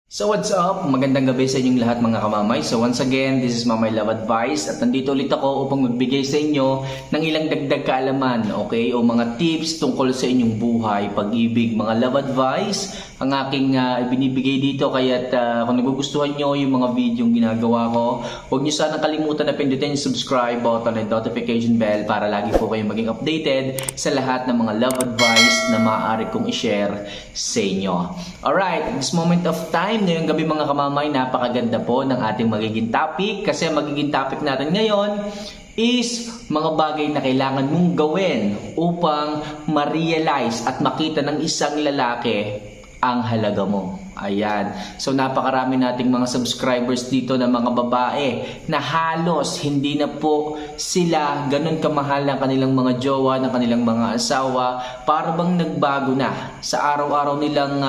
So what's up? Magandang gabi sa inyong lahat mga kamamay. So once again, this is Mamay Love Advice at nandito ulit ako upang magbigay sa inyo ng ilang dagdag kaalaman, okay? O mga tips tungkol sa inyong buhay, pag-ibig, mga love advice ang aking ibinibigay dito. Kaya't kung nagugustuhan nyo yung mga video yung ginagawa ko, huwag nyo sana kalimutan na pindutin yung subscribe button and notification bell para lagi po kayong maging updated sa lahat ng mga love advice na maaari kong i-share sa inyo. Alright, this moment of time, ngayong gabi mga kamamay, napakaganda po ng ating magiging topic kasi ang magiging topic natin ngayon is mga bagay na kailangan mong gawin upang ma-realize at makita ng isang lalaki ang halaga mo. Ayan. So napakarami nating mga subscribers dito na mga babae na halos hindi na po sila ganun kamahal ng kanilang mga jowa, ng kanilang mga asawa. Para bang nagbago na sa araw-araw nilang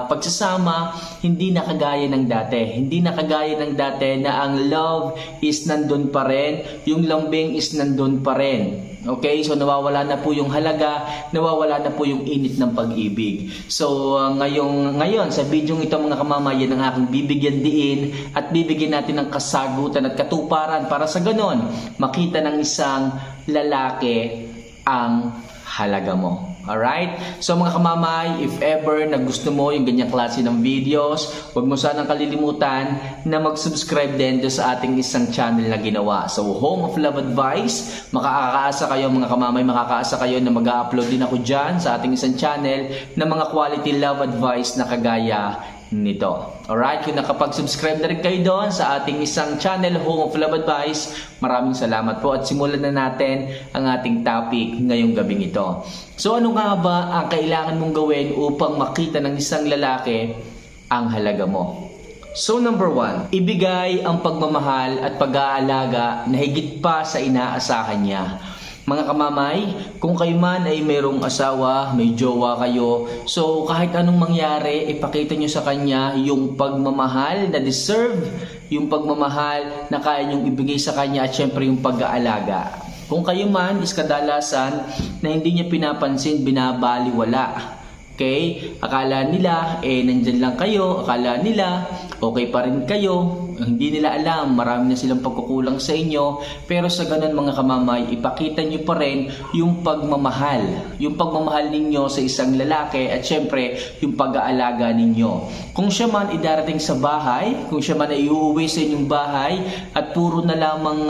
pagsasama, hindi na kagaya ng dati. Hindi na kagaya ng dati na ang love is nandun pa rin, yung lambing is nandun pa rin. Okay, so nawawala na po yung halaga, nawawala na po yung init ng pag-ibig. So ngayon sa video ito mga kamamayan ang aking bibigyan diin at bibigyan natin ng kasagutan at katuparan para sa ganon makita ng isang lalaki ang halaga mo. Alright? So mga kamamay, if ever na gusto mo yung ganyang klase ng videos, huwag mo sanang kalilimutan na mag-subscribe din sa ating isang channel na ginawa. So Home of Love Advice, makakaasa kayo mga kamamay, makakaasa kayo na mag-upload din ako dyan sa ating isang channel na mga quality love advice na kagaya nito. Alright, kung nakapag-subscribe na rin kayo doon sa ating isang channel, Home of Love Advice, maraming salamat po at simulan na natin ang ating topic ngayong gabing ito. So ano nga ba ang kailangan mong gawin upang makita ng isang lalaki ang halaga mo? So number 1, ibigay ang pagmamahal at pag-aalaga na higit pa sa inaasahan niya. Mga kamamay, kung kayo man ay mayroong asawa, may jowa kayo, so kahit anong mangyari, ipakita nyo sa kanya yung pagmamahal na deserve, yung pagmamahal na kaya nyong ibigay sa kanya at syempre yung pag-aalaga. Kung kayo man is kadalasan na hindi niya pinapansin, binabaliwala. Okay? Akala nila, nandyan lang kayo. Akala nila, okay pa rin kayo. Hindi nila alam, marami na silang pagkukulang sa inyo. Pero sa ganun mga kamamay, ipakita nyo pa rin yung pagmamahal. Yung pagmamahal ninyo sa isang lalaki at syempre, yung pag-aalaga ninyo. Kung siya man idarating sa bahay, kung siya man ay uuwi sa inyong bahay, at puro na lamang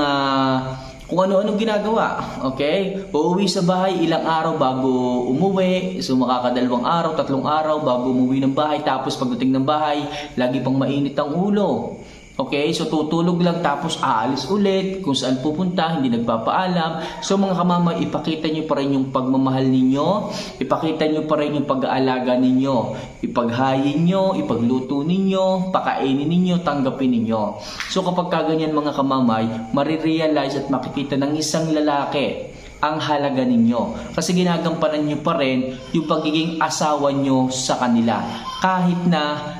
kung ano-anong ginagawa, okay? Uuwi sa bahay ilang araw bago umuwi, so makakadalawang araw, 3 araw bago umuwi ng bahay, tapos pagdating ng bahay, lagi pang mainit ang ulo. Okay, so tutulog lang tapos aalis ulit, kung saan pupunta, hindi nagpapaalam. So mga kamamay, ipakita nyo pa rin yung pagmamahal ninyo, ipakita nyo pa rin yung pag-aalaga ninyo, ipaghayin nyo, ipagluto ninyo, pakainin ninyo, tanggapin ninyo. So kapag kaganyan mga kamamay, marirealize at makikita ng isang lalaki ang halaga ninyo. Kasi ginagampanan nyo pa rin yung pagiging asawa nyo sa kanila. Kahit na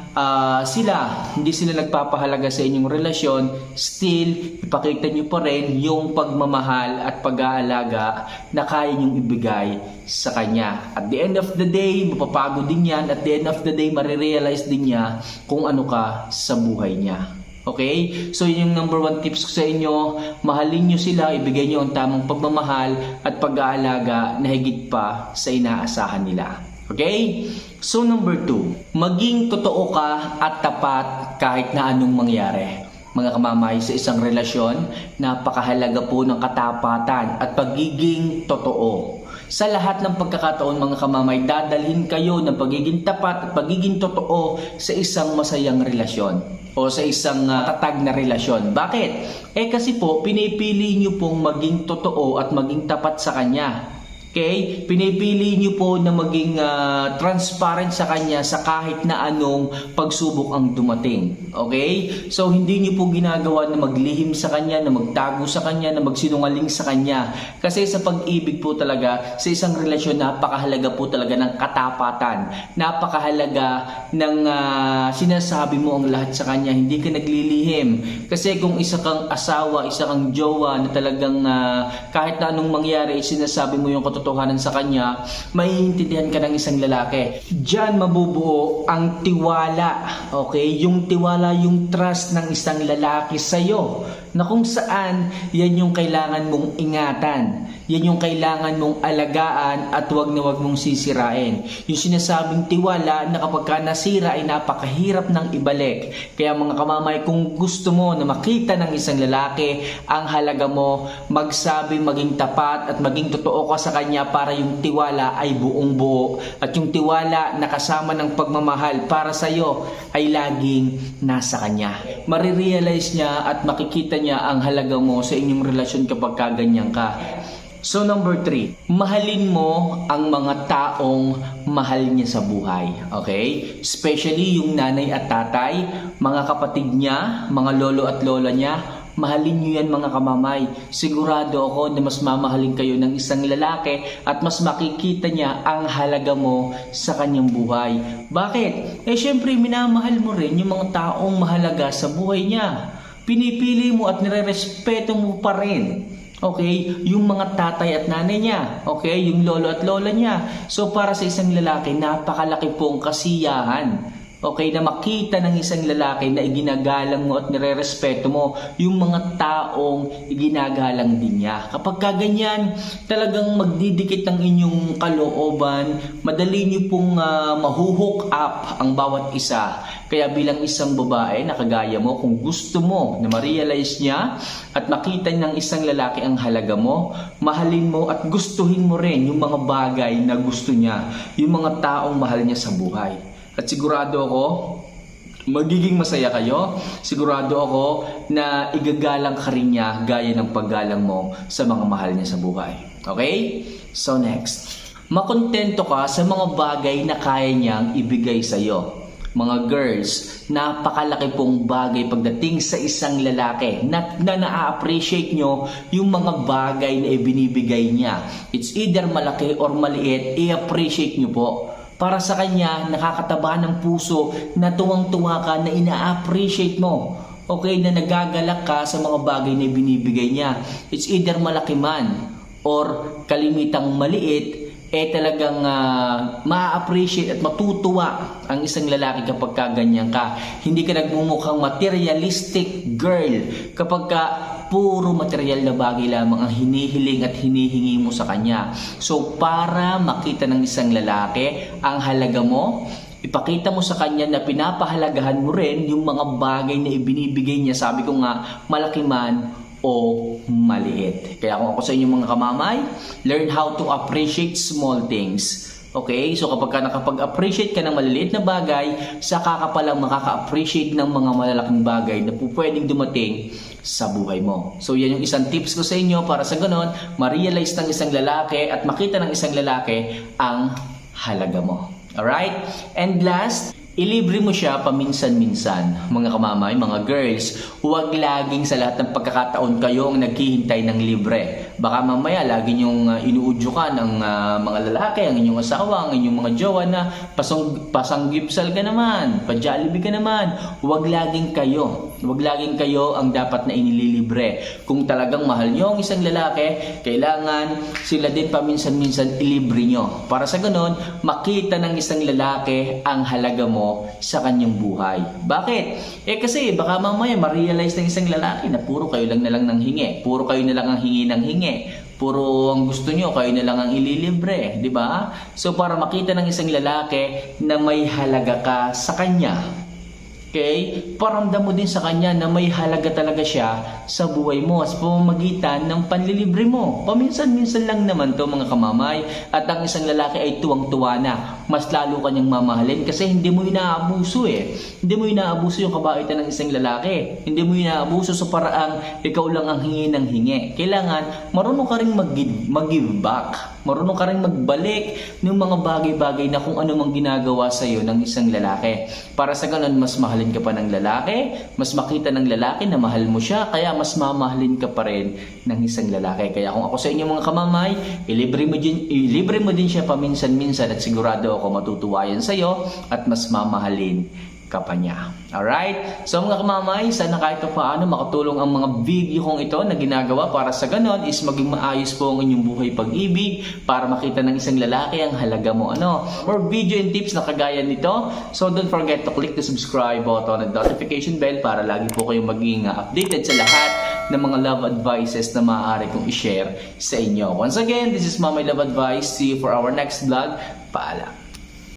hindi sila nagpapahalaga sa inyong relasyon, still, ipakita nyo pa rin yung pagmamahal at pag-aalaga na kaya nyong ibigay sa kanya. At the end of the day, mapapagod din yan. At the end of the day, marirealize din niya kung ano ka sa buhay niya. Okay? So yun yung number 1 tips ko sa inyo. Mahalin nyo sila, ibigay nyo ang tamang pagmamahal at pag-aalaga na higit pa sa inaasahan nila. Okay? So number 2, maging totoo ka at tapat kahit na anong mangyari. Mga kamamay, sa isang relasyon, napakahalaga po ng katapatan at pagiging totoo. Sa lahat ng pagkakataon mga kamamay, dadalhin kayo ng pagiging tapat at pagiging totoo sa isang masayang relasyon o sa isang tatag na relasyon. Bakit? Kasi po, pinipili nyo pong maging totoo at maging tapat sa kanya. Okay? Pinipili nyo po na maging transparent sa kanya sa kahit na anong pagsubok ang dumating. Okay? So, hindi nyo po ginagawa na maglihim sa kanya, na magtago sa kanya, na magsinungaling sa kanya. Kasi sa pag-ibig po talaga, sa isang relasyon, napakahalaga po talaga ng katapatan. Napakahalaga ng sinasabi mo ang lahat sa kanya. Hindi ka naglilihim. Kasi kung isa kang asawa, isa kang jowa na talagang kahit na anong mangyari, sinasabi mo yung katotohanan katotohanan sa kanya, maiintindihan ka ng isang lalaki. Diyan mabubuo ang tiwala, okay? Yung tiwala, yung trust ng isang lalaki sa'yo, na kung saan yan yung kailangan mong ingatan. Yan yung kailangan mong alagaan at wag na wag mong sisirain. Yung sinasabing tiwala na kapag ka nasira ay napakahirap ng ibalik. Kaya mga kamamay, kung gusto mo na makita ng isang lalaki ang halaga mo, magsabi, maging tapat at maging totoo ka sa kanya para yung tiwala ay buong buo. At yung tiwala na kasama ng pagmamahal para sa'yo ay laging nasa kanya. Marirealize niya at makikita niya ang halaga mo sa inyong relasyon kapag kaganyan ka. So number 3, mahalin mo ang mga taong mahal niya sa buhay. Okay? Especially yung nanay at tatay, mga kapatid niya, mga lolo at lola niya, mahalin niyo yan mga kamamay. Sigurado ako na mas mamahalin kayo ng isang lalaki at mas makikita niya ang halaga mo sa kanyang buhay. Bakit? Syempre minamahal mo rin yung mga taong mahalaga sa buhay niya. Pinipili mo at nirerespeto mo pa rin. Okay, yung mga tatay at nanay niya, okay, yung lolo at lola niya. So para sa isang lalaki, napakalaki pong kasiyahan. Okay, na makita ng isang lalaki na iginagalang mo at nirerespeto mo yung mga taong iginagalang din niya. Kapag kaganyan, talagang magdidikit ang inyong kalooban, madali niyo pong mahuhook up ang bawat isa. Kaya bilang isang babae na kagaya mo, kung gusto mo na ma-realize niya at makita ng isang lalaki ang halaga mo, mahalin mo at gustuhin mo rin yung mga bagay na gusto niya, yung mga taong mahal niya sa buhay. At sigurado ako, magiging masaya kayo. Sigurado ako na igagalang ka rin niya gaya ng paggalang mo sa mga mahal niya sa buhay. Okay? So next, makontento ka sa mga bagay na kaya niyang ibigay sa iyo. Mga girls, napakalaki pong bagay pagdating sa isang lalaki na na-appreciate nyo yung mga bagay na ibinibigay niya. It's either malaki or maliit, i-appreciate nyo po. Para sa kanya, nakakataba ng puso na tuwang-tuwa ka na ina-appreciate mo. Okay, na nagagalak ka sa mga bagay na binibigay niya. It's either malaki man or kalimitang maliit, talagang ma-appreciate at matutuwa ang isang lalaki kapag kaganyan ka. Hindi ka nagmumukhang materialistic girl kapag ka puro material na bagay lamang ang hinihiling at hinihingi mo sa kanya. So para makita ng isang lalaki ang halaga mo, ipakita mo sa kanya na pinapahalagahan mo rin yung mga bagay na ibinibigay niya. Sabi ko nga, malaki man o maliit. Kaya kung ako sa inyo mga kamamay, learn how to appreciate small things. Okay? So kapag ka nakapag-appreciate ka ng maliliit na bagay, saka ka palang makaka-appreciate ng mga malalaking bagay na po pwedeng dumating sa buhay mo. So yan yung isang tips ko sa inyo para sa ganon, ma-realize ng isang lalaki at makita ng isang lalaki ang halaga mo. Alright? And last, ilibre mo siya paminsan-minsan. Mga kamamay, mga girls, huwag laging sa lahat ng pagkakataon kayo ang naghihintay ng libre. Baka mamaya lagi niyong inuudyo ng mga lalaki, ang inyong asawa, ang inyong mga jowa na pasanggipsal ka naman, pa-Jollibee ka naman. Huwag laging kayo ang dapat na inililibre. Kung talagang mahal niyo ang isang lalaki, kailangan sila din paminsan-minsan ilibre niyo. Para sa ganon, makita ng isang lalaki ang halaga mo sa kanyang buhay. Bakit? Kasi baka mamaya ma-realize ng isang lalaki na puro kayo lang na lang ng hingi. Puro kayo na lang ang hingi ng hingi. Puro ang gusto nyo, kayo na lang ang ililibre. Di ba? So para makita ng isang lalaki na may halaga ka sa kanya, okay? Paramdam mo din sa kanya na may halaga talaga siya sa buhay mo sa pamamagitan ng panlilibre mo. Paminsan-minsan lang naman to mga kamamay. At ang isang lalaki ay tuwang-tuwa na. Mas lalo kanyang mamahalin kasi hindi mo inaabuso Hindi mo inaabuso yung kabaitan ng isang lalaki. Hindi mo inaabuso sa paraang ikaw lang ang hingi ng hingi. Kailangan marunong ka rin mag-give back. Marunong ka rin magbalik ng mga bagay-bagay na kung ano mang ginagawa sa iyo ng isang lalaki. Para sa ganun, mas mahalin ka pa ng lalaki, mas makita ng lalaki na mahal mo siya, kaya mas mamahalin ka pa rin ng isang lalaki. Kaya kung ako sa inyo mga kamamay, ilibre mo din siya paminsan-minsan at sigurado ako matutuwa yan sa iyo at mas mamahalin ka pa niya. Alright? So mga kamamay, sana kahit paano makatulong ang mga video kong ito na ginagawa para sa ganon is maging maayos po ang inyong buhay pag-ibig para makita ng isang lalaki ang halaga mo. More video and tips na kagaya nito. So don't forget to click the subscribe button and notification bell para lagi po kayong maging updated sa lahat ng mga love advices na maaari kong i-share sa inyo. Once again, this is Mamay Love Advice. See you for our next vlog. Paalam.